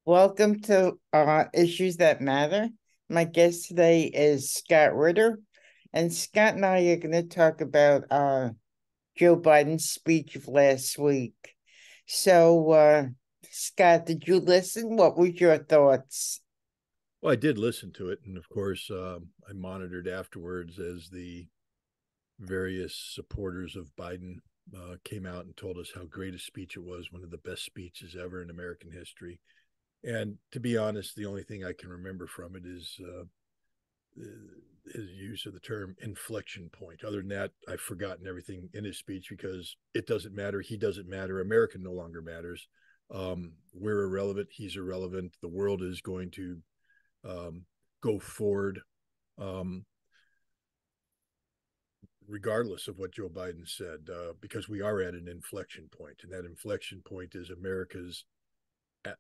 Welcome to Issues That Matter. My guest today is Scott Ritter, and Scott and I are going to talk about Joe Biden's speech of last week. So, Scott, did you listen? What were your thoughts? Well, I did listen to it, and of course, I monitored afterwards as the various supporters of Biden came out and told us how great a speech it was, one of the best speeches ever in American history. And to be honest, the only thing I can remember from it is his use of the term inflection point. Other than that, I've forgotten everything in his speech because it doesn't matter. He doesn't matter. America no longer matters. We're irrelevant. He's irrelevant. The world is going to go forward, um, regardless of what Joe Biden said, because we are at an inflection point, and that inflection point is America's.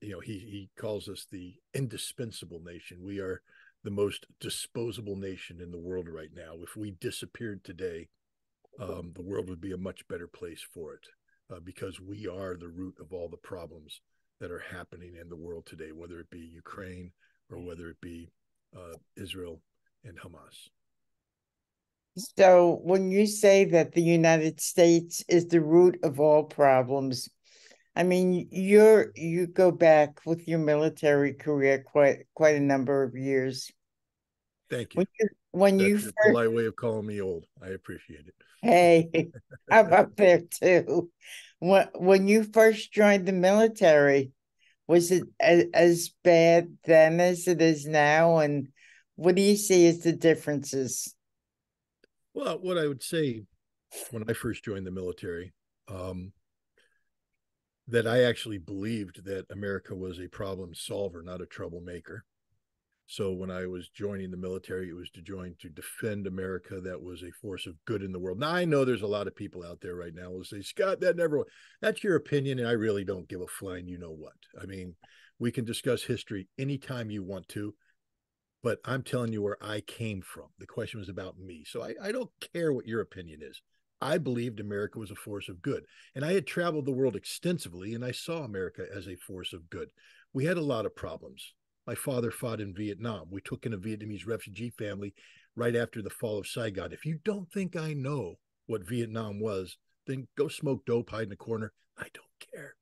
He calls us the indispensable nation. We are the most disposable nation in the world right now. If we disappeared today, the world would be a much better place for it, because we are the root of all the problems that are happening in the world today, whether it be Ukraine or whether it be Israel and Hamas. So, when you say that the United States is the root of all problems, I mean you go back with your military career quite a number of years. Thank you. When you That's a first polite way of calling me old. I appreciate it. Hey, I'm up there too. When you first joined the military, was it as bad then as it is now? And what do you see as the differences? Well, what I would say when I first joined the military, um, that I actually believed that America was a problem solver, not a troublemaker. So when I was joining the military, it was to join to defend America. That was a force of good in the world. Now I know there's a lot of people out there right now who will say, Scott, that never. That's your opinion, and I really don't give a flying. You know what? I mean, we can discuss history anytime you want to, but I'm telling you where I came from. The question was about me, so I don't care what your opinion is. I believed America was a force of good, and I had traveled the world extensively, and I saw America as a force of good. We had a lot of problems. My father fought in Vietnam. We took in a Vietnamese refugee family right after the fall of Saigon. If you don't think I know what Vietnam was, then go smoke dope, hide in a corner. I don't care.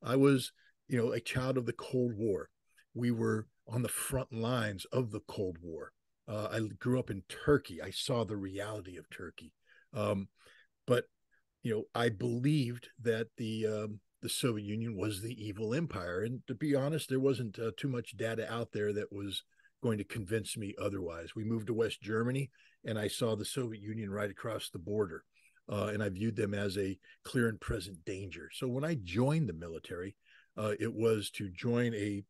I was, a child of the Cold War. We were on the front lines of the Cold War. I grew up in Turkey. I saw the reality of Turkey. But I believed that the Soviet Union was the evil empire. And to be honest, there wasn't too much data out there that was going to convince me otherwise. We moved to West Germany, and I saw the Soviet Union right across the border. And I viewed them as a clear and present danger. So when I joined the military, it was to join a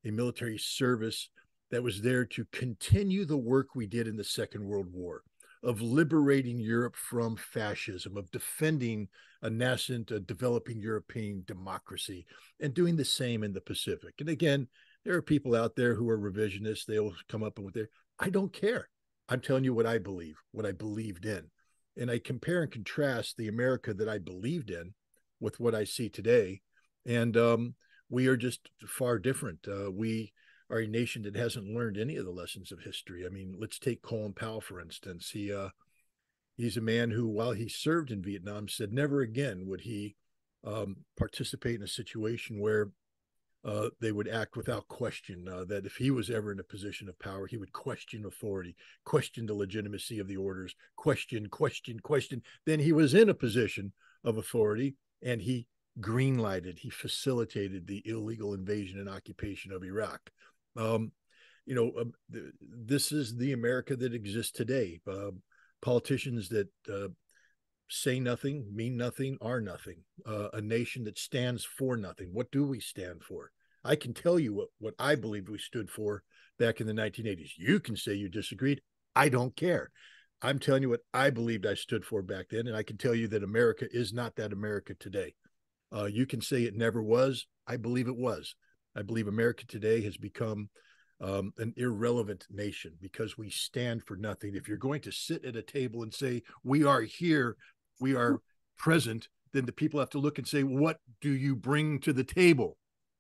military service that was there to continue the work we did in the Second World War, of liberating Europe from fascism, of defending a nascent, developing European democracy, and doing the same in the Pacific. And again, there are people out there who are revisionists. They'll come up with their, I don't care. I'm telling you what I believe, what I believed in. And I compare and contrast the America that I believed in with what I see today. And we are just far different. We are a nation that hasn't learned any of the lessons of history. I mean, let's take Colin Powell, for instance. He's a man who, while he served in Vietnam, said never again would he participate in a situation where they would act without question, that if he was ever in a position of power, he would question authority, question the legitimacy of the orders, question. Then he was in a position of authority, and he green lighted, he facilitated the illegal invasion and occupation of Iraq. Um, this is the America that exists today. Politicians that say nothing, mean nothing, are nothing. A nation that stands for nothing. What do we stand for? I can tell you what I believed we stood for back in the 1980s. You can say you disagreed. I don't care. I'm telling you what I believed I stood for back then, and I can tell you that America is not that America today. You can say it never was. I believe it was. I believe America today has become an irrelevant nation because we stand for nothing. If you're going to sit at a table and say, we are here, we are present, then the people have to look and say, what do you bring to the table?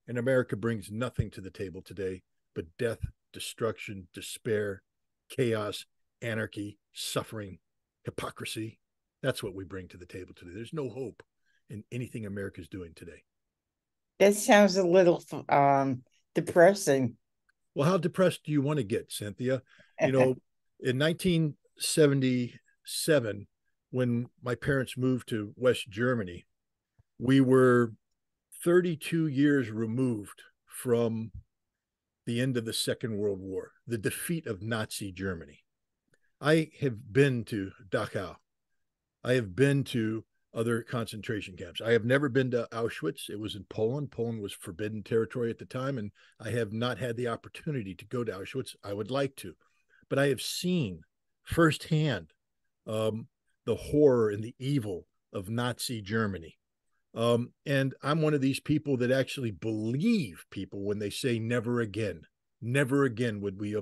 And America brings nothing to the table today but death, destruction, despair, chaos, anarchy, suffering, hypocrisy. That's what we bring to the table today. There's no hope in anything America's doing today. That sounds a little depressing. Well, how depressed do you want to get, Cynthia? You know, in 1977, when my parents moved to West Germany, we were 32 years removed from the end of the Second World War, the defeat of Nazi Germany. I have been to Dachau. I have been to other concentration camps. I have never been to Auschwitz. It was in Poland. Poland was forbidden territory at the time, and I have not had the opportunity to go to Auschwitz. I would like to, but I have seen firsthand the horror and the evil of Nazi Germany. And I'm one of these people that actually believe people when they say never again. Never again would we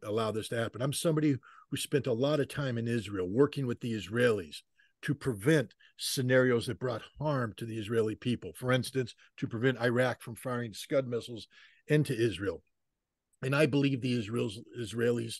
allow this to happen. I'm somebody who spent a lot of time in Israel working with the Israelis to prevent scenarios that brought harm to the Israeli people. For instance, to prevent Iraq from firing Scud missiles into Israel. And I believe the Israelis,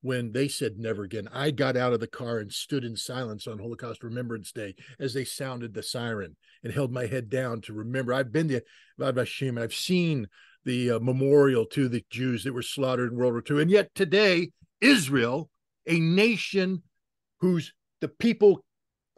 when they said never again, I got out of the car and stood in silence on Holocaust Remembrance Day as they sounded the siren and held my head down to remember. I've been to Yad Vashem, and I've seen the memorial to the Jews that were slaughtered in World War II. And yet today, Israel, a nation whose the people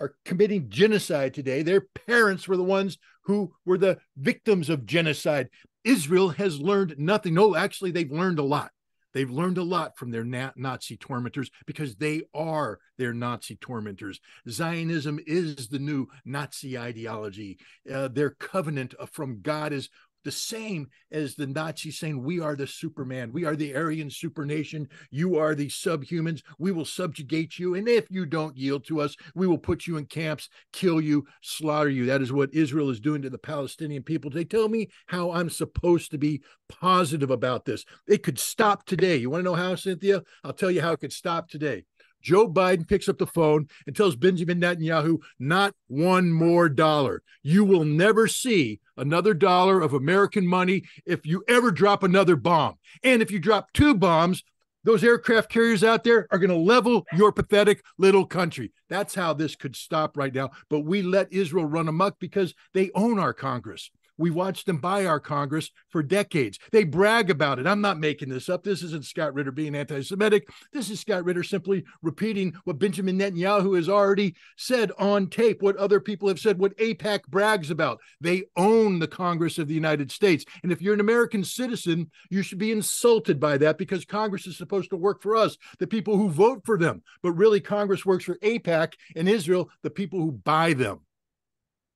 are committing genocide today, their parents were the ones who were the victims of genocide. Israel has learned nothing. No, actually, they've learned a lot. They've learned a lot from their Nazi tormentors because they are their Nazi tormentors. Zionism is the new Nazi ideology. Their covenant from God is the same as the Nazis saying, we are the Superman. We are the Aryan supernation. You are the subhumans. We will subjugate you. And if you don't yield to us, we will put you in camps, kill you, slaughter you. That is what Israel is doing to the Palestinian people. They tell me how I'm supposed to be positive about this. It could stop today. You want to know how, Cynthia? I'll tell you how it could stop today. Joe Biden picks up the phone and tells Benjamin Netanyahu, not one more dollar. You will never see another dollar of American money if you ever drop another bomb. And if you drop 2 bombs, those aircraft carriers out there are going to level your pathetic little country. That's how this could stop right now. But we let Israel run amok because they own our Congress. We watched them buy our Congress for decades. They brag about it. I'm not making this up. This isn't Scott Ritter being anti-Semitic. This is Scott Ritter simply repeating what Benjamin Netanyahu has already said on tape, what other people have said, what AIPAC brags about. They own the Congress of the United States. And if you're an American citizen, you should be insulted by that because Congress is supposed to work for us, the people who vote for them. But really, Congress works for AIPAC and Israel, the people who buy them.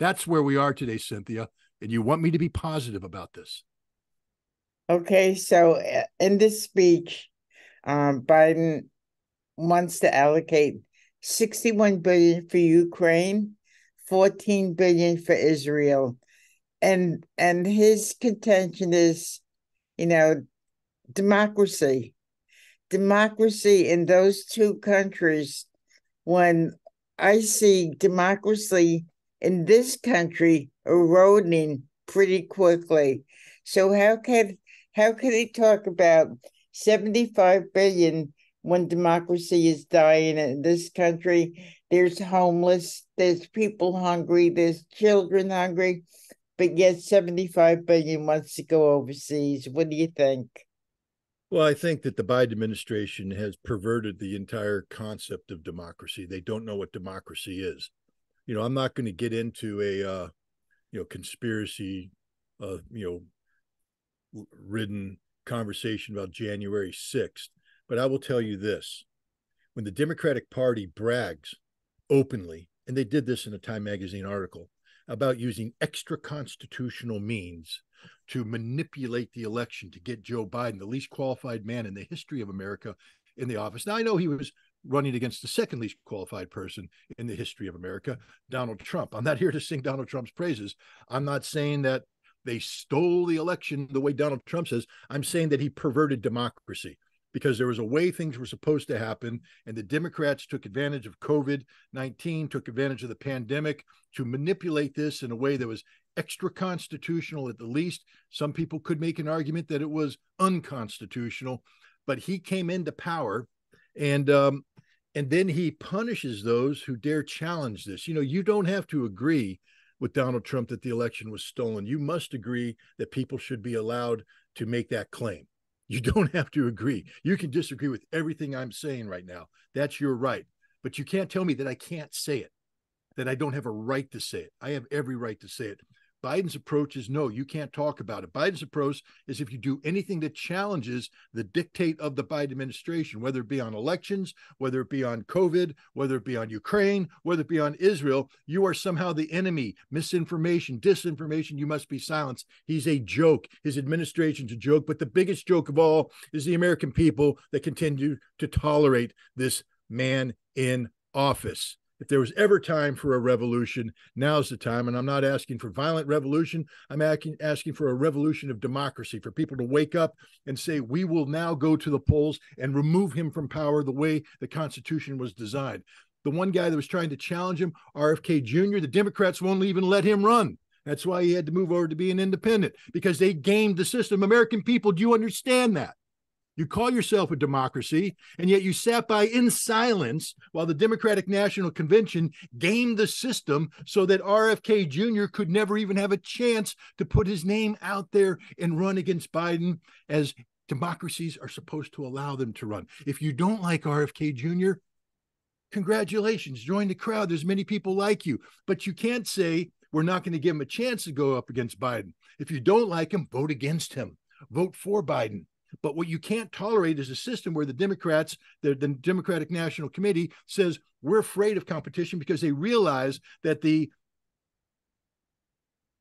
That's where we are today, Cynthia. And you want me to be positive about this. Okay, so in this speech, Biden wants to allocate $61 billion for Ukraine, $14 billion for Israel. And his contention is, democracy in those 2 countries. When I see democracy in this country eroding pretty quickly. So how could he talk about 75 billion when democracy is dying in this country? There's homeless, there's people hungry, there's children hungry, but yet 75 billion wants to go overseas. What do you think? Well, I think that the Biden administration has perverted the entire concept of democracy. They don't know what democracy is. I'm not going to get into a conspiracy ridden conversation about January 6th, but I will tell you this. When the Democratic Party brags openly, and they did this in a Time magazine article, about using extra constitutional means to manipulate the election to get Joe Biden, the least qualified man in the history of America, in the office. Now, I know he was running against the second least qualified person in the history of America, Donald Trump. I'm not here to sing Donald Trump's praises. I'm not saying that they stole the election the way Donald Trump says. I'm saying that he perverted democracy because there was a way things were supposed to happen, and the Democrats took advantage of COVID-19, took advantage of the pandemic to manipulate this in a way that was extra constitutional at the least. Some people could make an argument that it was unconstitutional, but he came into power, and then he punishes those who dare challenge this. You don't have to agree with Donald Trump that the election was stolen. You must agree that people should be allowed to make that claim. You don't have to agree. You can disagree with everything I'm saying right now. That's your right. But you can't tell me that I can't say it, that I don't have a right to say it. I have every right to say it. Biden's approach is no, you can't talk about it. Biden's approach is if you do anything that challenges the dictate of the Biden administration, whether it be on elections, whether it be on COVID, whether it be on Ukraine, whether it be on Israel, you are somehow the enemy. Misinformation, disinformation, you must be silenced. He's a joke. His administration's a joke. But the biggest joke of all is the American people that continue to tolerate this man in office. If there was ever time for a revolution, now's the time. And I'm not asking for violent revolution. I'm asking for a revolution of democracy, for people to wake up and say, we will now go to the polls and remove him from power the way the Constitution was designed. The one guy that was trying to challenge him, RFK Jr., the Democrats won't even let him run. That's why he had to move over to be an independent, because they gamed the system. American people, do you understand that? You call yourself a democracy, and yet you sat by in silence while the Democratic National Convention gamed the system so that RFK Jr. could never even have a chance to put his name out there and run against Biden, as democracies are supposed to allow them to run. If you don't like RFK Jr., congratulations, join the crowd. There's many people like you, but you can't say we're not going to give him a chance to go up against Biden. If you don't like him, vote against him, vote for Biden. But what you can't tolerate is a system where the Democrats, the Democratic National Committee, says we're afraid of competition because they realize that the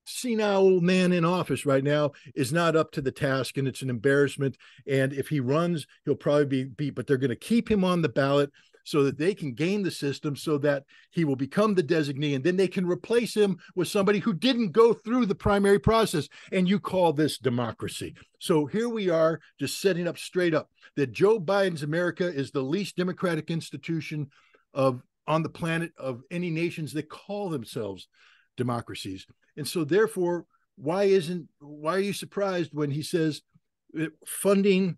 senile old man in office right now is not up to the task, and it's an embarrassment. And if he runs, he'll probably be beat, but they're going to keep him on the ballot so that they can game the system so that he will become the designee, and then they can replace him with somebody who didn't go through the primary process. And you call this democracy. So here we are, just setting up straight up that Joe Biden's America is the least democratic institution on the planet of any nations that call themselves democracies. And so therefore, why are you surprised when he says funding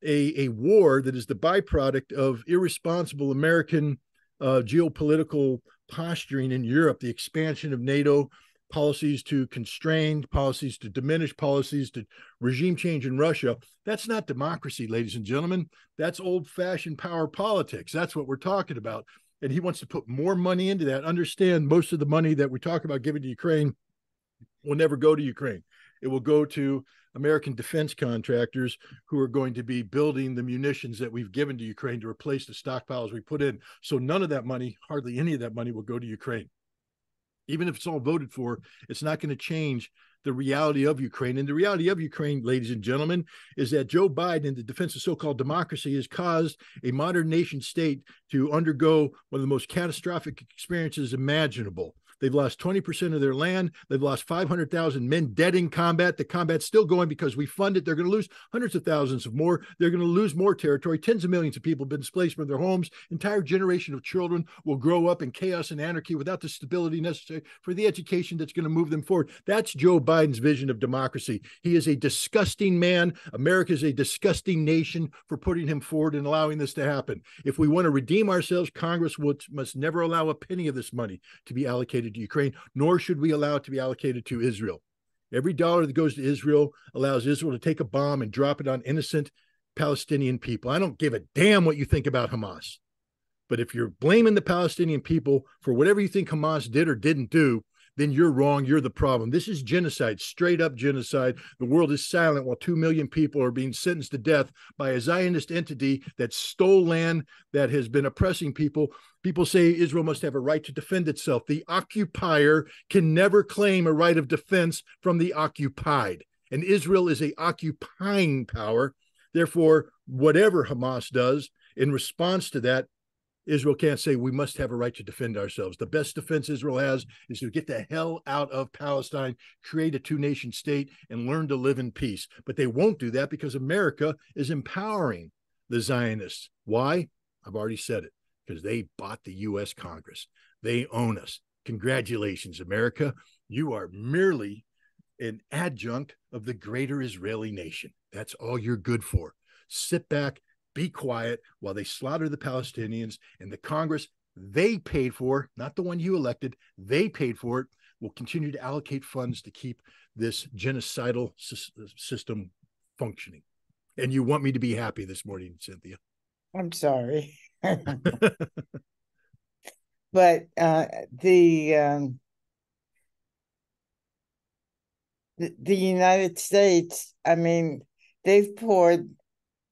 a war that is the byproduct of irresponsible American geopolitical posturing in Europe, the expansion of NATO, policies to constrain, policies to diminish, policies to regime change in Russia? That's not democracy, ladies and gentlemen. That's old-fashioned power politics. That's what we're talking about. And he wants to put more money into that. Understand, most of the money that we talk about giving to Ukraine will never go to Ukraine. It will go to American defense contractors who are going to be building the munitions that we've given to Ukraine to replace the stockpiles we put in. So none of that money, hardly any of that money, will go to Ukraine. Even if it's all voted for, it's not going to change the reality of Ukraine. And the reality of Ukraine, ladies and gentlemen, is that Joe Biden, in the defense of so-called democracy, has caused a modern nation state to undergo one of the most catastrophic experiences imaginable. They've lost 20% of their land. They've lost 500,000 men dead in combat. The combat's still going because we fund it. They're going to lose hundreds of thousands of more. They're going to lose more territory. Tens of millions of people have been displaced from their homes. Entire generation of children will grow up in chaos and anarchy without the stability necessary for the education that's going to move them forward. That's Joe Biden's vision of democracy. He is a disgusting man. America is a disgusting nation for putting him forward and allowing this to happen. If we want to redeem ourselves, Congress must never allow a penny of this money to be allocated to Ukraine, nor should we allow it to be allocated to Israel. Every dollar that goes to Israel allows Israel to take a bomb and drop it on innocent Palestinian people. I don't give a damn what you think about Hamas. But if you're blaming the Palestinian people for whatever you think Hamas did or didn't do, then you're wrong. You're the problem. This is genocide, straight up genocide. The world is silent while 2 million people are being sentenced to death by a Zionist entity that stole land, that has been oppressing people. People say Israel must have a right to defend itself. The occupier can never claim a right of defense from the occupied. And Israel is an occupying power. Therefore, whatever Hamas does in response to that, Israel can't say we must have a right to defend ourselves. The best defense Israel has is to get the hell out of Palestine, create a two-nation state, and learn to live in peace. But they won't do that because America is empowering the Zionists. Why? I've already said it. Because they bought the U.S. Congress. They own us. Congratulations, America. You are merely an adjunct of the greater Israeli nation. That's all you're good for. Sit back, be quiet while they slaughter the Palestinians, and the Congress they paid for, not the one you elected, they paid for it, will continue to allocate funds to keep this genocidal system functioning. And you want me to be happy this morning, Cynthia. I'm sorry. But the United States, I mean, they've poured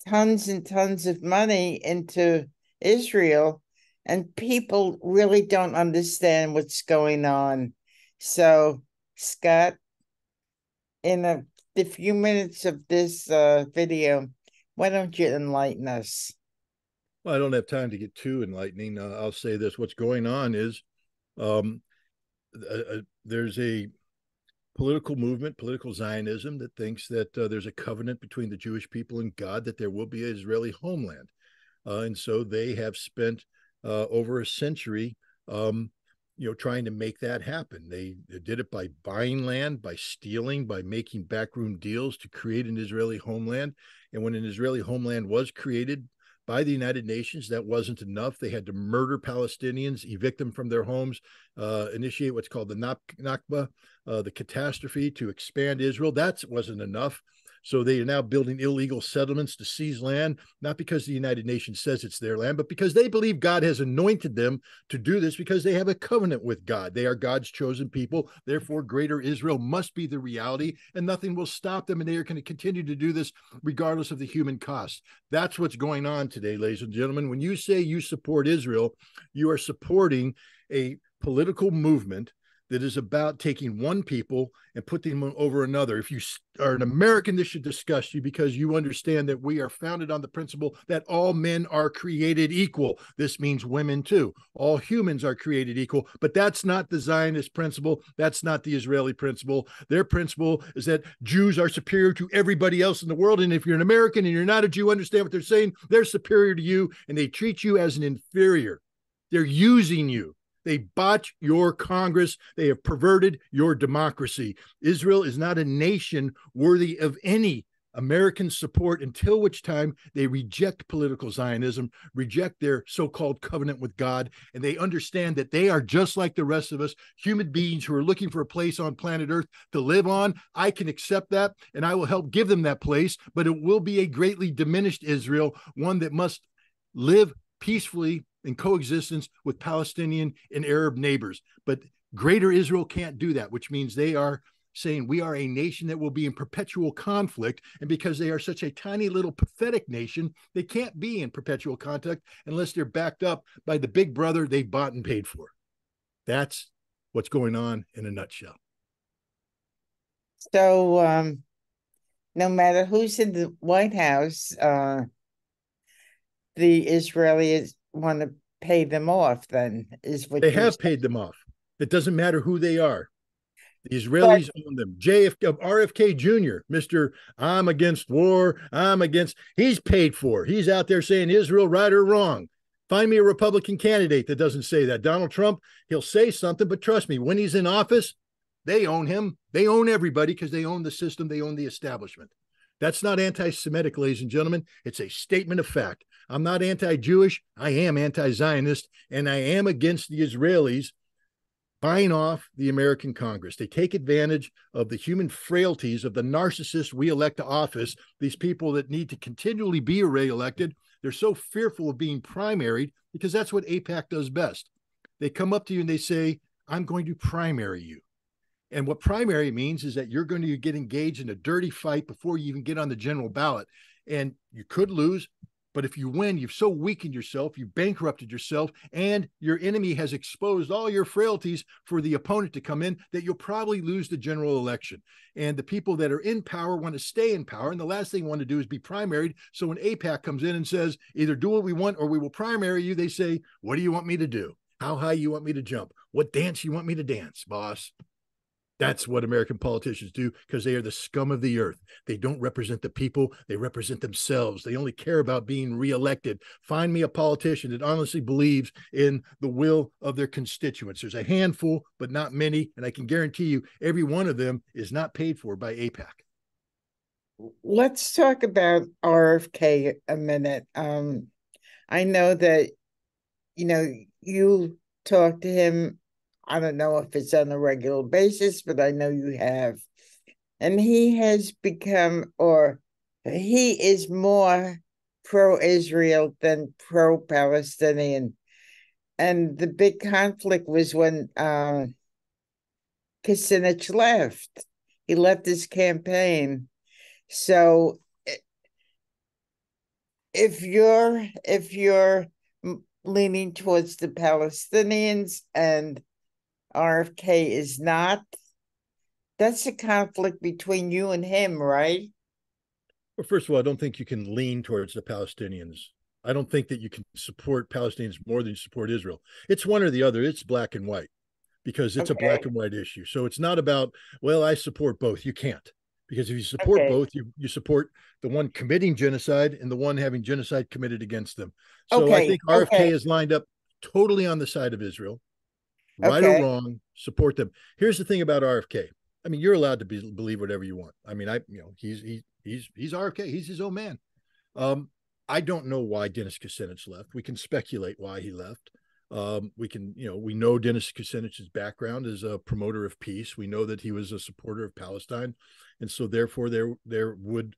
tons and tons of money into Israel, and people really don't understand what's going on. So, Scott, in the few minutes of this video, why don't you enlighten us? Well, I don't have time to get too enlightening. I'll say this: what's going on is um, there's a political movement, political Zionism, that thinks that there's a covenant between the Jewish people and God that there will be an Israeli homeland. And so they have spent over a century, trying to make that happen. They did it by buying land, by stealing, by making backroom deals to create an Israeli homeland. And when an Israeli homeland was created by the United Nations, that wasn't enough. They had to murder Palestinians, evict them from their homes, initiate what's called the Nakba, the catastrophe to expand Israel. That wasn't enough. So they are now building illegal settlements to seize land, not because the United Nations says it's their land, but because they believe God has anointed them to do this because they have a covenant with God. They are God's chosen people. Therefore, greater Israel must be the reality, and nothing will stop them. And they are going to continue to do this regardless of the human cost. That's what's going on today, ladies and gentlemen. When you say you support Israel, you are supporting a political movement that is about taking one people and putting them over another. If you are an American, this should disgust you because you understand that we are founded on the principle that all men are created equal. This means women too. All humans are created equal, but that's not the Zionist principle. That's not the Israeli principle. Their principle is that Jews are superior to everybody else in the world. And if you're an American and you're not a Jew, understand what they're saying. They're superior to you and they treat you as an inferior. They're using you. They botch your Congress. They have perverted your democracy. Israel is not a nation worthy of any American support until which time they reject political Zionism, reject their so-called covenant with God, and they understand that they are just like the rest of us, human beings who are looking for a place on planet Earth to live on. I can accept that, and I will help give them that place, but it will be a greatly diminished Israel, one that must live peacefully in coexistence with Palestinian and Arab neighbors. But greater Israel can't do that, which means they are saying we are a nation that will be in perpetual conflict. And because they are such a tiny little pathetic nation, they can't be in perpetual conflict unless they're backed up by the big brother they bought and paid for. That's what's going on in a nutshell. So, no matter who's in the White House, the Israelis want to pay them off, then, is what They you're have saying. paid them off. It doesn't matter who they are. The But Israelis own them. RFK Jr., Mr. I'm against war, he's paid for. He's out there saying Israel, right or wrong. Find me a Republican candidate that doesn't say that. Donald Trump, he'll say something, but trust me, when he's in office, they own him. They own everybody because they own the system. They own the establishment. That's not anti-Semitic, ladies and gentlemen. It's a statement of fact. I'm not anti-Jewish. I am anti-Zionist, and I am against the Israelis buying off the American Congress. They take advantage of the human frailties of the narcissists we elect to office, these people that need to continually be reelected. They're so fearful of being primaried because that's what AIPAC does best. They come up to you and they say, I'm going to primary you. And what primary means is that you're going to get engaged in a dirty fight before you even get on the general ballot. And you could lose, but if you win, you've so weakened yourself, you've bankrupted yourself, and your enemy has exposed all your frailties for the opponent to come in, that you'll probably lose the general election. And the people that are in power want to stay in power. And the last thing they want to do is be primaried. So when AIPAC comes in and says, either do what we want or we will primary you, they say, what do you want me to do? How high you want me to jump? What dance you want me to dance, boss? That's what American politicians do, because they are the scum of the earth. They don't represent the people. They represent themselves. They only care about being reelected. Find me a politician that honestly believes in the will of their constituents. There's a handful, but not many. And I can guarantee you every one of them is not paid for by AIPAC. Let's talk about RFK a minute. I know that, you talk to him. I don't know if it's on a regular basis, but I know you have. And he has become, or he is more pro-Israel than pro-Palestinian. And the big conflict was when Kucinich left. He left his campaign. So if you're leaning towards the Palestinians and RFK is not, that's a conflict between you and him, right? Well, first of all, I don't think you can lean towards the Palestinians. I don't think that you can support Palestinians more than you support Israel. It's one or the other. It's black and white, because it's a black Okay. and white issue. So it's not about, well, I support both. You can't. Because if you support Okay. both, you support the one committing genocide and the one having genocide committed against them. So I Okay. think RFK Okay. is lined up totally on the side of Israel, right or Okay. wrong, support them. Here's the thing about RFK. I mean, you're allowed to believe whatever you want. I mean, he's RFK. He's his own man. Um, I don't know why Dennis Kucinich left. We can speculate why he left. We know Dennis Kucinich's background as a promoter of peace. We know that he was a supporter of Palestine, and so therefore there would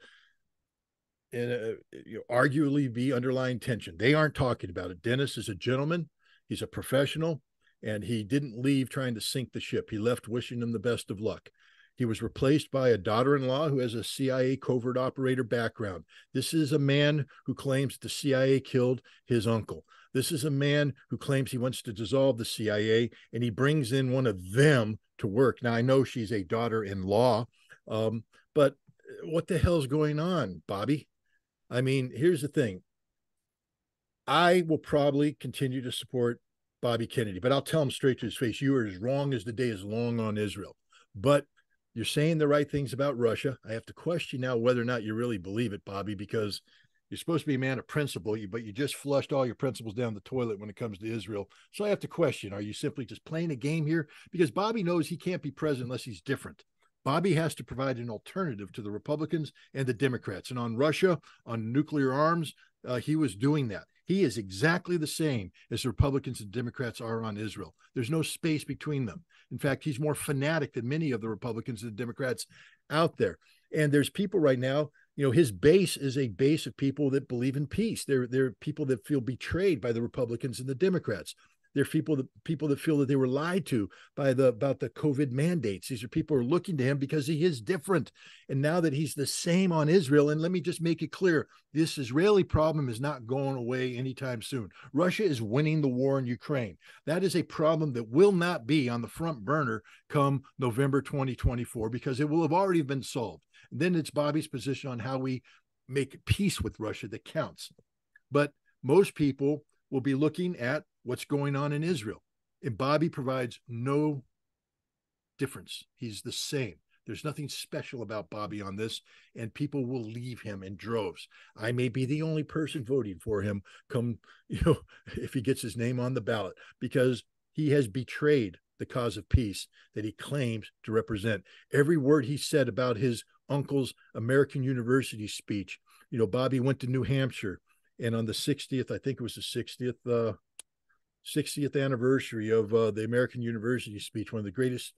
arguably be underlying tension. They aren't talking about it. Dennis is a gentleman. He's a professional, and he didn't leave trying to sink the ship. He left wishing them the best of luck. He was replaced by a daughter-in-law who has a CIA covert operator background. This is a man who claims the CIA killed his uncle. This is a man who claims he wants to dissolve the CIA, and he brings in one of them to work. Now, I know she's a daughter-in-law, but what the hell's going on, Bobby? I mean, here's the thing. I will probably continue to support Bobby Kennedy, but I'll tell him straight to his face, you are as wrong as the day is long on Israel. But you're saying the right things about Russia. I have to question now whether or not you really believe it, Bobby, because you're supposed to be a man of principle, but you just flushed all your principles down the toilet when it comes to Israel. So I have to question, are you simply just playing a game here? Because Bobby knows he can't be president unless he's different. Bobby has to provide an alternative to the Republicans and the Democrats. And on Russia, on nuclear arms, he was doing that. He is exactly the same as the Republicans and Democrats are on Israel. There's no space between them. In fact, he's more fanatic than many of the Republicans and the Democrats out there. And there's people right now, his base is a base of people that believe in peace. They're people that feel betrayed by the Republicans and the Democrats. They're people that feel that they were lied to about the COVID mandates. These are people who are looking to him because he is different. And now that he's the same on Israel, and let me just make it clear, this Israeli problem is not going away anytime soon. Russia is winning the war in Ukraine. That is a problem that will not be on the front burner come November 2024, because it will have already been solved. And then it's Bobby's position on how we make peace with Russia that counts. But most people will be looking at what's going on in Israel. And Bobby provides no difference. He's the same. There's nothing special about Bobby on this, and people will leave him in droves. I may be the only person voting for him come, if he gets his name on the ballot, because he has betrayed the cause of peace that he claims to represent. Every word he said about his uncle's American University speech, Bobby went to New Hampshire, and on the 60th, I think it was the 60th anniversary of the American University speech, one of the greatest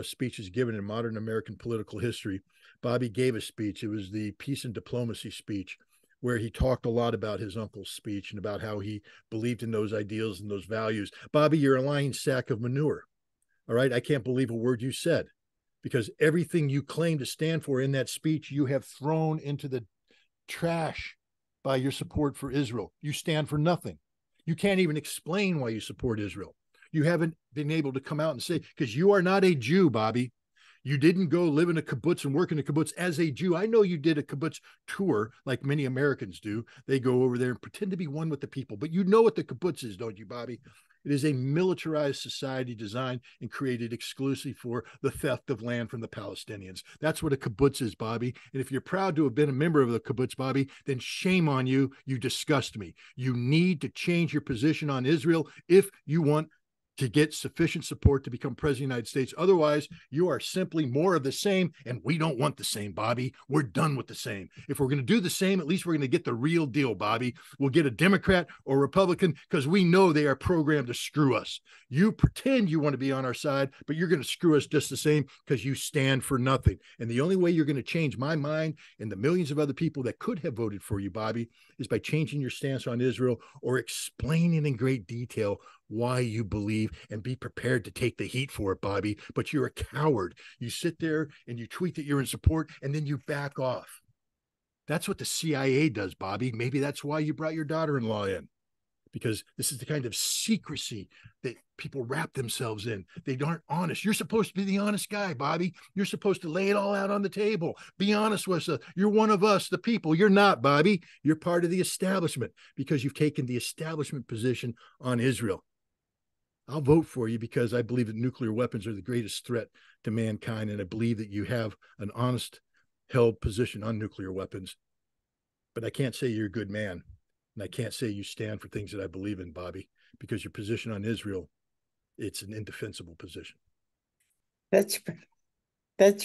speeches given in modern American political history, Bobby gave a speech. It was the Peace and Diplomacy speech, where he talked a lot about his uncle's speech and about how he believed in those ideals and those values. Bobby, you're a lying sack of manure. All right. I can't believe a word you said, because everything you claim to stand for in that speech, you have thrown into the trash by your support for Israel. You stand for nothing. You can't even explain why you support Israel. You haven't been able to come out and say, because you are not a Jew, Bobby. You didn't go live in a kibbutz and work in a kibbutz as a Jew. I know you did a kibbutz tour like many Americans do. They go over there and pretend to be one with the people. But you know what the kibbutz is, don't you, Bobby? It is a militarized society designed and created exclusively for the theft of land from the Palestinians. That's what a kibbutz is, Bobby. And if you're proud to have been a member of the kibbutz, Bobby, then shame on you. You disgust me. You need to change your position on Israel if you want to get sufficient support to become president of the United States. Otherwise, you are simply more of the same, and we don't want the same, Bobby. We're done with the same. If we're going to do the same, at least we're going to get the real deal, Bobby. We'll get a Democrat or Republican because we know they are programmed to screw us. You pretend you want to be on our side, but you're going to screw us just the same because you stand for nothing. And the only way you're going to change my mind and the millions of other people that could have voted for you, Bobby, is by changing your stance on Israel or explaining in great detail why you believe and be prepared to take the heat for it, Bobby. But you're a coward. You sit there and you tweet that you're in support and then you back off. That's what the CIA does, Bobby. Maybe that's why you brought your daughter-in-law in, because this is the kind of secrecy that people wrap themselves in. They aren't honest. You're supposed to be the honest guy, Bobby. You're supposed to lay it all out on the table. Be honest with us. You're one of us, the people. You're not, Bobby. You're part of the establishment because you've taken the establishment position on Israel. I'll vote for you because I believe that nuclear weapons are the greatest threat to mankind, and I believe that you have an honest held position on nuclear weapons. But I can't say you're a good man, and I can't say you stand for things that I believe in, Bobby, because your position on Israel, it's an indefensible position. That's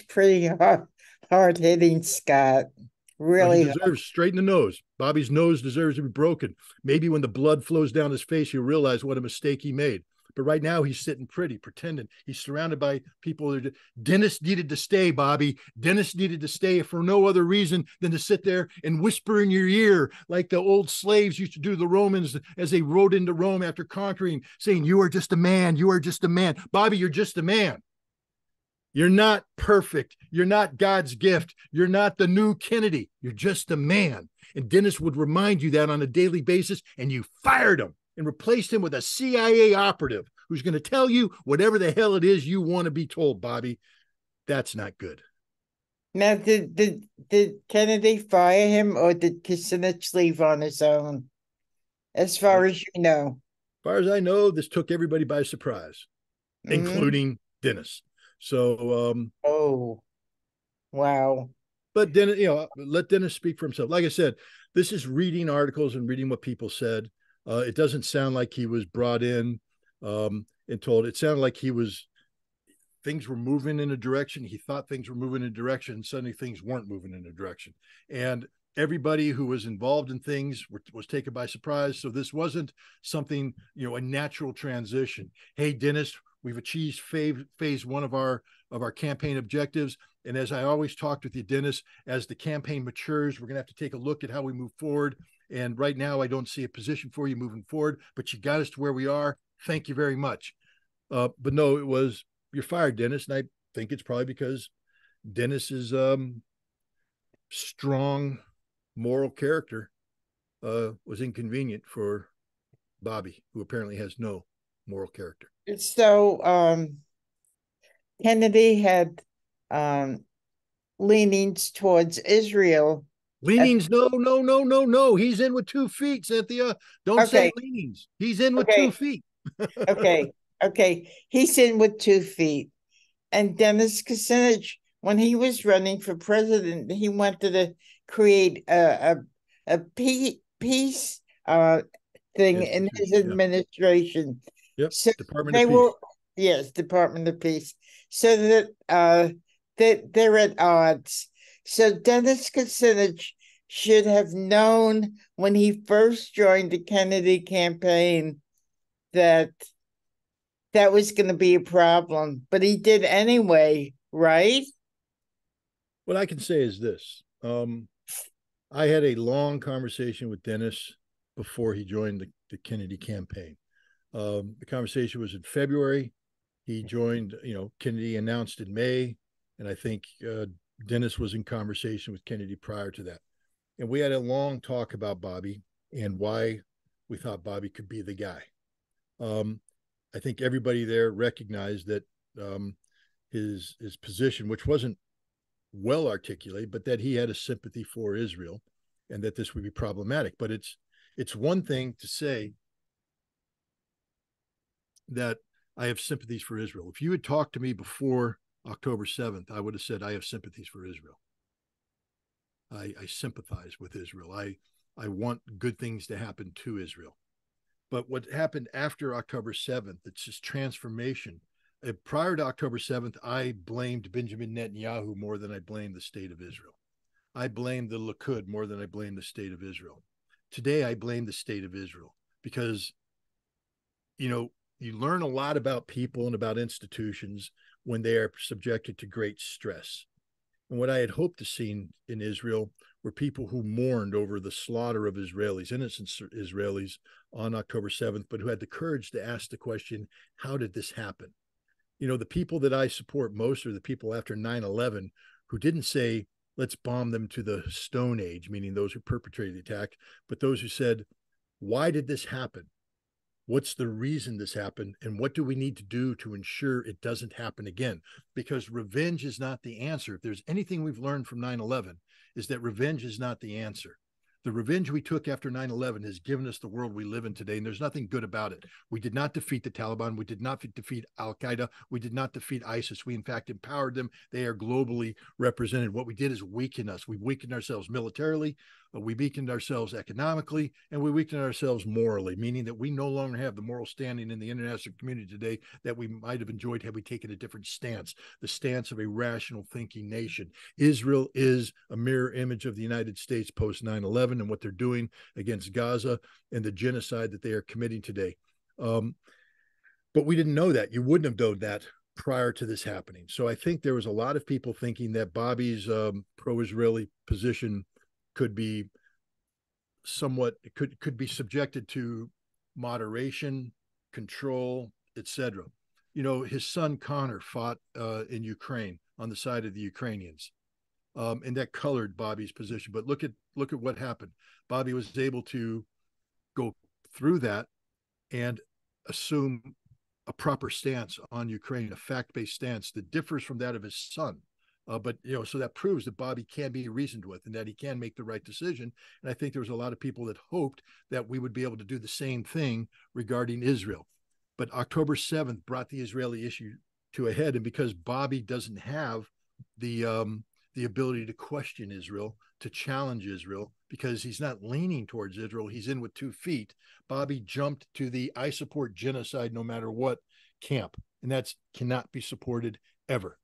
pretty hard hitting, Scott. Really. He deserves straight in the nose. Bobby's nose deserves to be broken. Maybe when the blood flows down his face, he'll realize what a mistake he made. But right now, he's sitting pretty, pretending. He's surrounded by people that Dennis needed to stay, Bobby. Dennis needed to stay for no other reason than to sit there and whisper in your ear like the old slaves used to do to the Romans as they rode into Rome after conquering, saying, "You are just a man. You are just a man." Bobby, you're just a man. You're not perfect. You're not God's gift. You're not the new Kennedy. You're just a man. And Dennis would remind you that on a daily basis, and you fired him and replaced him with a CIA operative who's going to tell you whatever the hell it is you want to be told, Bobby. That's not good. Now, did Kennedy fire him, or did Kucinich leave on his own? As far as you know. As far as I know, this took everybody by surprise, including Dennis. So, oh, wow. But Dennis, let Dennis speak for himself. Like I said, this is reading articles and reading what people said. It doesn't sound like he was brought in and told. It sounded like things were moving in a direction. He thought things were moving in a direction. Suddenly things weren't moving in a direction. And everybody who was involved in things was taken by surprise. So this wasn't something, a natural transition. Hey, Dennis, we've achieved phase one of our campaign objectives. And as I always talked with you, Dennis, as the campaign matures, we're going to have to take a look at how we move forward. And right now, I don't see a position for you moving forward, but you got us to where we are. Thank you very much. But no, you're fired, Dennis. And I think it's probably because Dennis's strong moral character was inconvenient for Bobby, who apparently has no moral character. So Kennedy had leanings towards Israel. Leanings? No. He's in with 2 feet, Cynthia. Don't say leanings. He's in with 2 feet. Okay. He's in with 2 feet. And Dennis Kucinich, when he was running for president, he wanted to create a peace thing in his administration. Yep. So Department of Peace. Yes, Department of Peace. So that they're at odds. So Dennis Kucinich should have known when he first joined the Kennedy campaign that was going to be a problem, but he did anyway, right? What I can say is this. I had a long conversation with Dennis before he joined the Kennedy campaign. The conversation was in February. He joined, Kennedy announced in May. And I think Dennis was in conversation with Kennedy prior to that. And we had a long talk about Bobby and why we thought Bobby could be the guy. I think everybody there recognized that his position, which wasn't well articulated, but that he had a sympathy for Israel and that this would be problematic. But it's one thing to say that I have sympathies for Israel. If you had talked to me before October 7th, I would have said I have sympathies for Israel. I sympathize with Israel. I want good things to happen to Israel. But what happened after October 7th, it's this transformation. Prior to October 7th, I blamed Benjamin Netanyahu more than I blamed the state of Israel. I blamed the Likud more than I blamed the state of Israel. Today, I blame the state of Israel because, you know, you learn a lot about people and about institutions when they are subjected to great stress. And what I had hoped to see in Israel were people who mourned over the slaughter of Israelis, innocent Israelis, on October 7th, but who had the courage to ask the question, how did this happen? You know, the people that I support most are the people after 9/11 who didn't say, let's bomb them to the Stone Age, meaning those who perpetrated the attack, but those who said, why did this happen? What's the reason this happened? And what do we need to do to ensure it doesn't happen again? Because revenge is not the answer. If there's anything we've learned from 9/11, is that revenge is not the answer. The revenge we took after 9/11 has given us the world we live in today, and there's nothing good about it. We did not defeat the Taliban. We did not defeat Al Qaeda. We did not defeat ISIS. We, in fact, empowered them. They are globally represented. What we did is weaken us. We weakened ourselves militarily. We weakened ourselves economically, and we weakened ourselves morally, meaning that we no longer have the moral standing in the international community today that we might have enjoyed had we taken a different stance, the stance of a rational thinking nation. Israel is a mirror image of the United States post 9/11 and what they're doing against Gaza and the genocide that they are committing today. But we didn't know that. You wouldn't have known that prior to this happening. So I think there was a lot of people thinking that Bobby's pro-Israeli position could be somewhat could be subjected to moderation, control, etc. You know, his son Connor fought in Ukraine on the side of the Ukrainians, and that colored Bobby's position. But look at what happened. Bobby was able to go through that and assume a proper stance on Ukraine, a fact-based stance that differs from that of his son. But, you know, so that proves that Bobby can be reasoned with and that he can make the right decision. And I think there was a lot of people that hoped that we would be able to do the same thing regarding Israel. But October 7th brought the Israeli issue to a head. And because Bobby doesn't have the ability to question Israel, to challenge Israel, because he's not leaning towards Israel, he's in with 2 feet. Bobby jumped to the I support genocide no matter what camp. And that cannot be supported ever.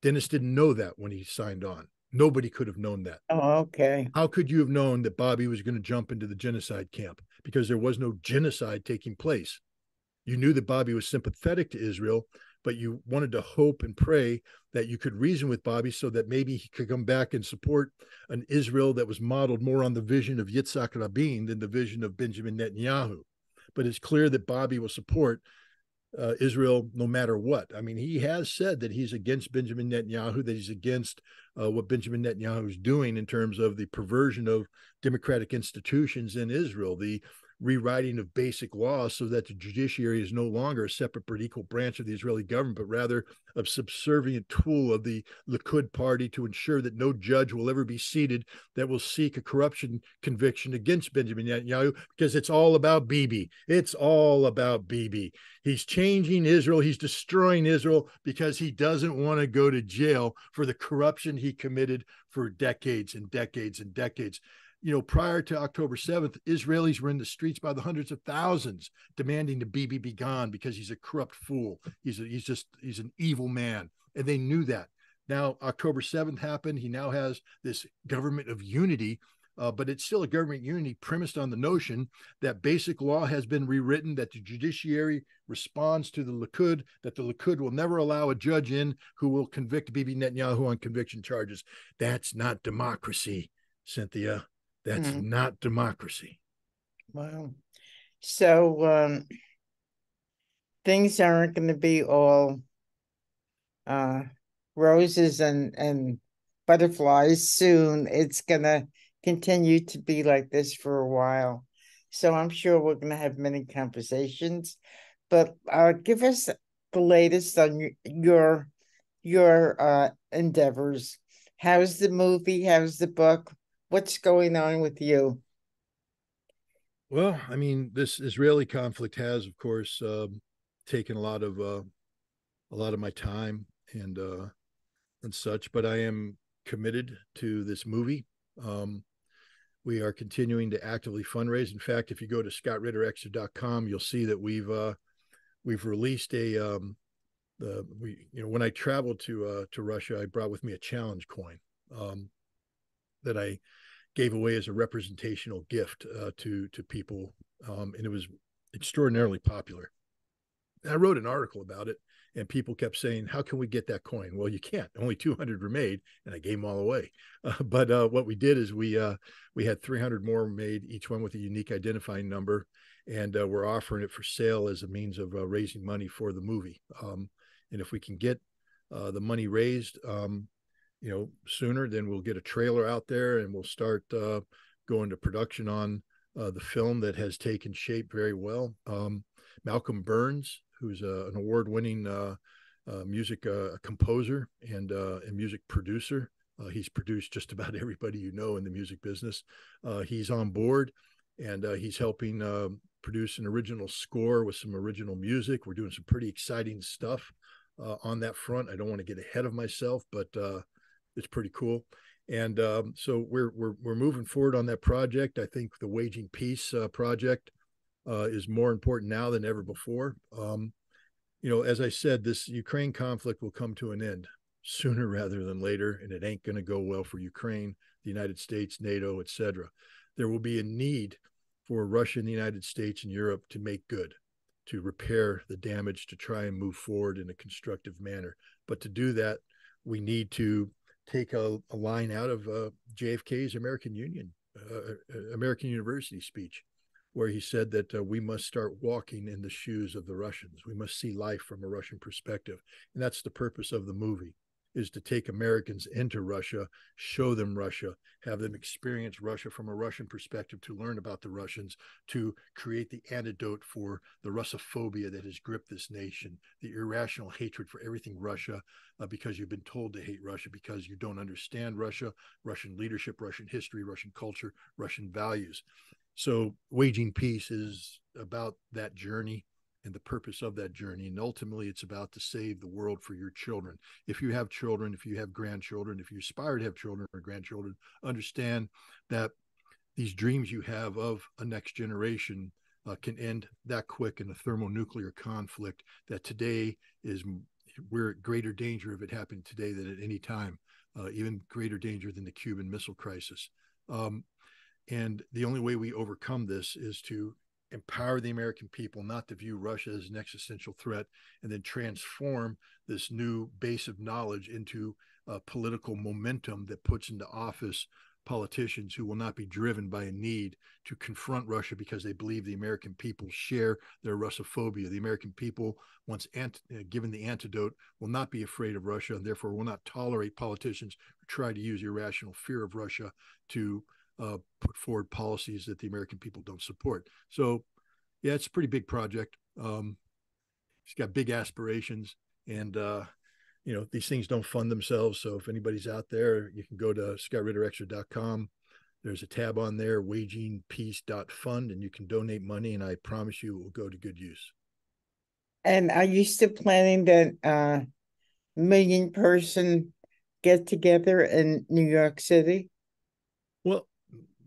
Dennis didn't know that when he signed on. Nobody could have known that. Oh, okay. How could you have known that Bobby was going to jump into the genocide camp? Because there was no genocide taking place. You knew that Bobby was sympathetic to Israel, but you wanted to hope and pray that you could reason with Bobby so that maybe he could come back and support an Israel that was modeled more on the vision of Yitzhak Rabin than the vision of Benjamin Netanyahu. But it's clear that Bobby will support Israel no matter what. I mean, he has said that he's against Benjamin Netanyahu, that he's against what Benjamin Netanyahu is doing in terms of the perversion of democratic institutions in Israel, the rewriting of basic laws so that the judiciary is no longer a separate but equal branch of the Israeli government, but rather a subservient tool of the Likud party to ensure that no judge will ever be seated that will seek a corruption conviction against Benjamin Netanyahu, because it's all about Bibi. It's all about Bibi. He's changing Israel. He's destroying Israel because he doesn't want to go to jail for the corruption he committed for decades and decades and decades. You know, prior to October 7th, Israelis were in the streets by the hundreds of thousands demanding the Bibi be gone because he's a corrupt fool. He's an evil man. And they knew that. Now, October 7th happened. He now has this government of unity, but it's still a government unity premised on the notion that basic law has been rewritten, that the judiciary responds to the Likud, that the Likud will never allow a judge in who will convict Bibi Netanyahu on conviction charges. That's not democracy, Cynthia. That's not democracy. Wow. So things aren't going to be all roses and butterflies soon. It's going to continue to be like this for a while. So I'm sure we're going to have many conversations. But give us the latest on your endeavors. How's the movie? How's the book? What's going on with you? Well, I mean, this Israeli conflict has, of course, taken a lot of my time and such, but I am committed to this movie. We are continuing to actively fundraise. In fact, if you go to scottritterextra.com, you'll see that we've released when I traveled to Russia, I brought with me a challenge coin that I gave away as a representational gift to people, and it was extraordinarily popular. And I wrote an article about it, and people kept saying, "How can we get that coin?" Well, you can't. Only 200 were made, and I gave them all away. But what we did is we had 300 more made, each one with a unique identifying number, and we're offering it for sale as a means of raising money for the movie. And if we can get the money raised, sooner, then we'll get a trailer out there, and we'll start going to production on the film that has taken shape very well. Malcolm Burns, who's an award-winning music composer and music producer. He's produced just about everybody you know in the music business. He's on board, and he's helping produce an original score with some original music. We're doing some pretty exciting stuff on that front. I don't want to get ahead of myself, but it's pretty cool. And so we're moving forward on that project. I think the Waging Peace project is more important now than ever before. As I said, this Ukraine conflict will come to an end sooner rather than later, and it ain't going to go well for Ukraine, the United States, NATO, etc. There will be a need for Russia and the United States and Europe to make good, to repair the damage, to try and move forward in a constructive manner. But to do that, we need to take a line out of JFK's American University speech, where he said that we must start walking in the shoes of the Russians. We must see life from a Russian perspective. And that's the purpose of the movie, is to take Americans into Russia, show them Russia, have them experience Russia from a Russian perspective, to learn about the Russians, to create the antidote for the Russophobia that has gripped this nation, the irrational hatred for everything Russia, because you've been told to hate Russia, because you don't understand Russia, Russian leadership, Russian history, Russian culture, Russian values. So Waging Peace is about that journey and the purpose of that journey. And ultimately, it's about to save the world for your children. If you have children, if you have grandchildren, if you aspire to have children or grandchildren, understand that these dreams you have of a next generation can end that quick in a thermonuclear conflict that today we're at greater danger of it happening today than at any time, even greater danger than the Cuban Missile Crisis. And the only way we overcome this is to empower the American people not to view Russia as an existential threat, and then transform this new base of knowledge into political momentum that puts into office politicians who will not be driven by a need to confront Russia because they believe the American people share their Russophobia. The American people, once given the antidote, will not be afraid of Russia, and therefore will not tolerate politicians who try to use irrational fear of Russia to put forward policies that the American people don't support. So, yeah, it's a pretty big project. He's got big aspirations, and these things don't fund themselves. So if anybody's out there, you can go to scottritterextra.com. There's a tab on there, wagingpeace.fund, and you can donate money, and I promise you it will go to good use. And are you still planning that million-person get-together in New York City? Well,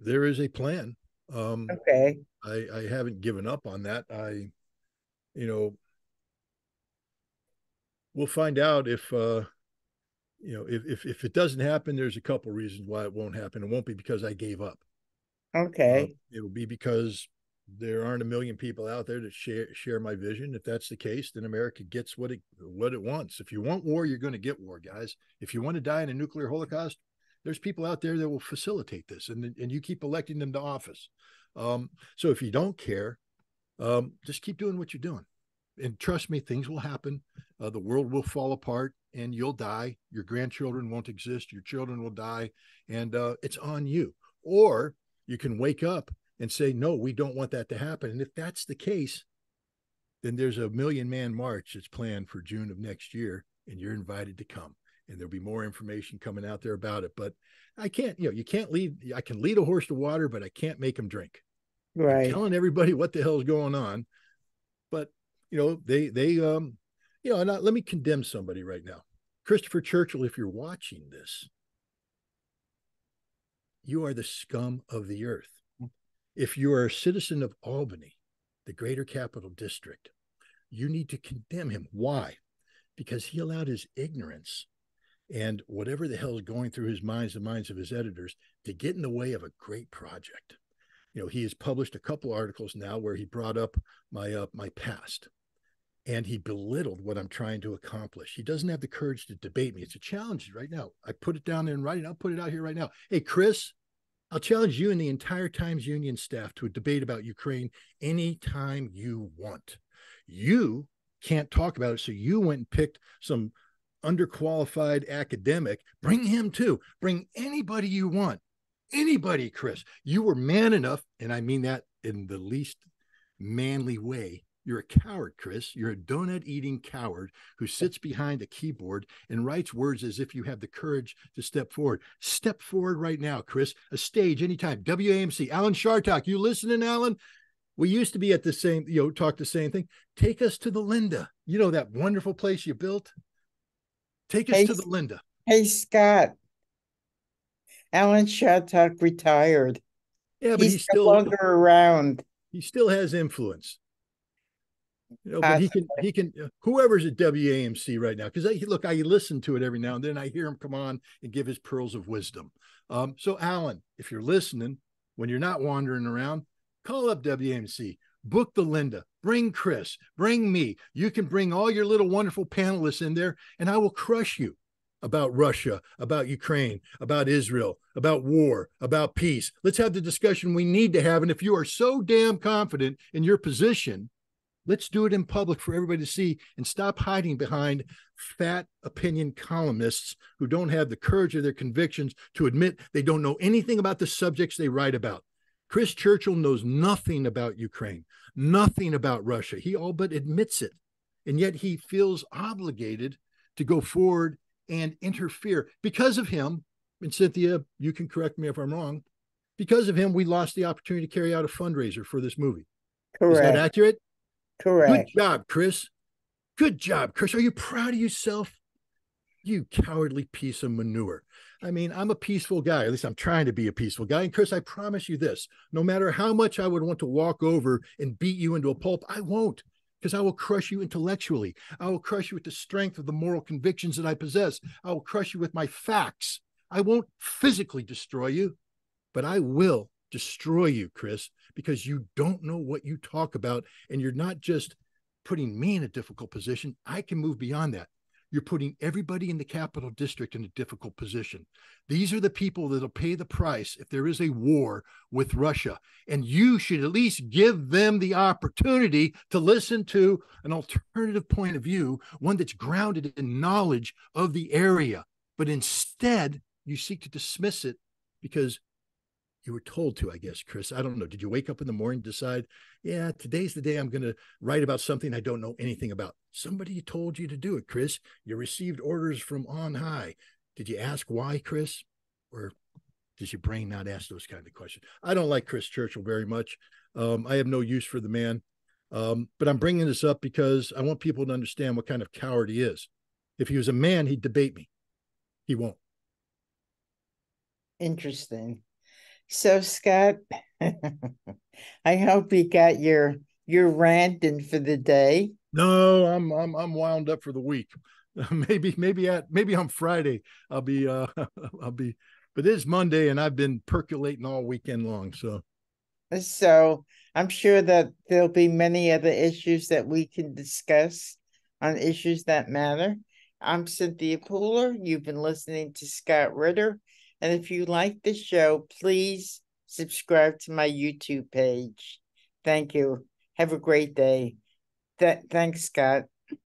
there is a plan. Okay. I haven't given up on that. We'll find out if it doesn't happen. There's a couple reasons why it won't happen. It won't be because I gave up. Okay. It will be because there aren't a million people out there that share my vision. If that's the case, then America gets what it wants. If you want war, you're going to get war, guys. If you want to die in a nuclear holocaust, there's people out there that will facilitate this, and you keep electing them to office. So if you don't care, just keep doing what you're doing. And trust me, things will happen. The world will fall apart, and you'll die. Your grandchildren won't exist. Your children will die, and it's on you. Or you can wake up and say, no, we don't want that to happen. And if that's the case, then there's a 1,000,000-man march that's planned for June of next year, and you're invited to come. And there'll be more information coming out there about it. But I can't, I can lead a horse to water, but I can't make him drink. Right. I'm telling everybody what the hell is going on. But, and let me condemn somebody right now. Christopher Churchill, if you're watching this, you are the scum of the earth. If you are a citizen of Albany, the greater capital district, you need to condemn him. Why? Because he allowed his ignorance and whatever the hell is going through his minds, the minds of his editors, to get in the way of a great project. He has published a couple articles now where he brought up my past, and he belittled what I'm trying to accomplish. He doesn't have the courage to debate me. It's a challenge right now. I put it down there in writing. I'll put it out here right now. Hey, Chris, I'll challenge you and the entire Times Union staff to a debate about Ukraine anytime you want. You can't talk about it, so you went and picked some underqualified academic. Bring him too. Bring anybody you want. Anybody, Chris. You were man enough, and I mean that in the least manly way. You're a coward, Chris. You're a donut-eating coward who sits behind a keyboard and writes words as if you have the courage to step forward. Step forward right now, Chris. A stage anytime. WAMC. Alan Shartok, you listening, Alan? We used to be at the same, talk the same thing. Take us to the Linda. That wonderful place you built? Take us to the Linda. Hey, Scott. Alan Shartok retired. Yeah, but he's still no longer around. He still has influence. But he can, whoever's at WAMC right now, because I listen to it every now and then. I hear him come on and give his pearls of wisdom. So Alan, if you're listening, when you're not wandering around, call up WAMC, book the Linda, bring Chris, bring me. You can bring all your little wonderful panelists in there, and I will crush you about Russia, about Ukraine, about Israel, about war, about peace. Let's have the discussion we need to have. And if you are so damn confident in your position, let's do it in public for everybody to see, and stop hiding behind fat opinion columnists who don't have the courage of their convictions to admit they don't know anything about the subjects they write about. Chris Churchill knows nothing about Ukraine, nothing about Russia. He all but admits it. And yet he feels obligated to go forward and interfere. Because of him, and Cynthia, you can correct me if I'm wrong, because of him, we lost the opportunity to carry out a fundraiser for this movie. Correct. Is that accurate? Correct. Good job, Chris. Good job, Chris. Are you proud of yourself? You cowardly piece of manure. I mean, I'm a peaceful guy. At least I'm trying to be a peaceful guy. And Chris, I promise you this, no matter how much I would want to walk over and beat you into a pulp, I won't, because I will crush you intellectually. I will crush you with the strength of the moral convictions that I possess. I will crush you with my facts. I won't physically destroy you, but I will destroy you, Chris, because you don't know what you talk about. And you're not just putting me in a difficult position. I can move beyond that. You're putting everybody in the Capital District in a difficult position. These are the people that'll pay the price if there is a war with Russia. And you should at least give them the opportunity to listen to an alternative point of view, one that's grounded in knowledge of the area. But instead, you seek to dismiss it because you were told to, I guess, Chris. I don't know. Did you wake up in the morning and decide, yeah, today's the day I'm going to write about something I don't know anything about? Somebody told you to do it, Chris. You received orders from on high. Did you ask why, Chris? Or does your brain not ask those kind of questions? I don't like Chris Churchill very much. I have no use for the man. But I'm bringing this up because I want people to understand what kind of coward he is. If he was a man, he'd debate me. He won't. Interesting. So, Scott, I hope you got your ranting for the day. No, I'm wound up for the week. Maybe on Friday I'll be but it's Monday and I've been percolating all weekend long. So I'm sure that there'll be many other issues that we can discuss on Issues That Matter. I'm Cynthia Pooler. You've been listening to Scott Ritter. And if you like the show, please subscribe to my YouTube page. Thank you. Have a great day. Thanks, Scott.